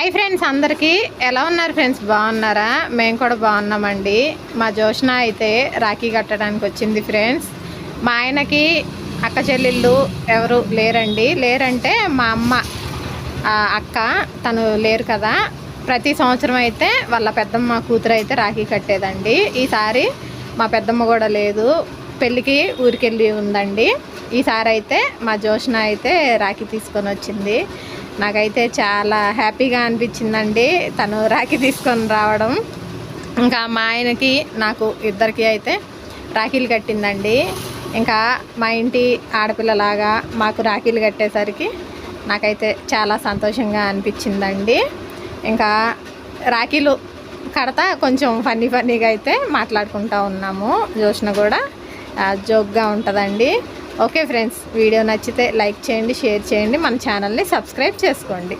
Hi friends, అందరికీ ఎలా ఉన్నారు ఫ్రెండ్స్? బాగున్నారా? మేము కూడా బాగున్నామండి. మా జోష్న అయితే రాఖీ కట్టడానికి వచ్చింది ఫ్రెండ్స్. మా ఆయనకి అక్క చెల్లెళ్ళు ఎవరు లేరండి. లేరంటే మా అమ్మ అక్క తను లేరు కదా. ప్రతి సంవత్సరం అయితే వాళ్ళ పెద్దమ్మ కూతురు అయితే రాఖీ కట్టేదండి. ఈసారి మా పెద్దమ్మ కూడా లేదు, పెళ్ళికి ఊరికెళ్ళి ఉందండి. ఈసారి అయితే మా జోష్న అయితే రాఖీ తీసుకొని వచ్చింది. నాకైతే చాలా హ్యాపీగా అనిపించిందండి తను రాఖీ తీసుకొని రావడం. ఇంకా మా ఆయనకి నాకు ఇద్దరికి అయితే రాఖీలు కట్టిందండి. ఇంకా మా ఇంటి ఆడపిల్లలాగా మాకు రాఖీలు కట్టేసరికి నాకైతే చాలా సంతోషంగా అనిపించిందండి. ఇంకా రాఖీలు కడతా కొంచెం ఫన్నీగా అయితే మాట్లాడుకుంటూ ఉన్నాము. జోష్న కూడా జోక్గా ఉంటుందండి. ఓకే ఫ్రెండ్స్, వీడియో నచ్చితే లైక్ చేయండి, షేర్ చేయండి, మన ఛానల్ని సబ్స్క్రైబ్ చేసుకోండి.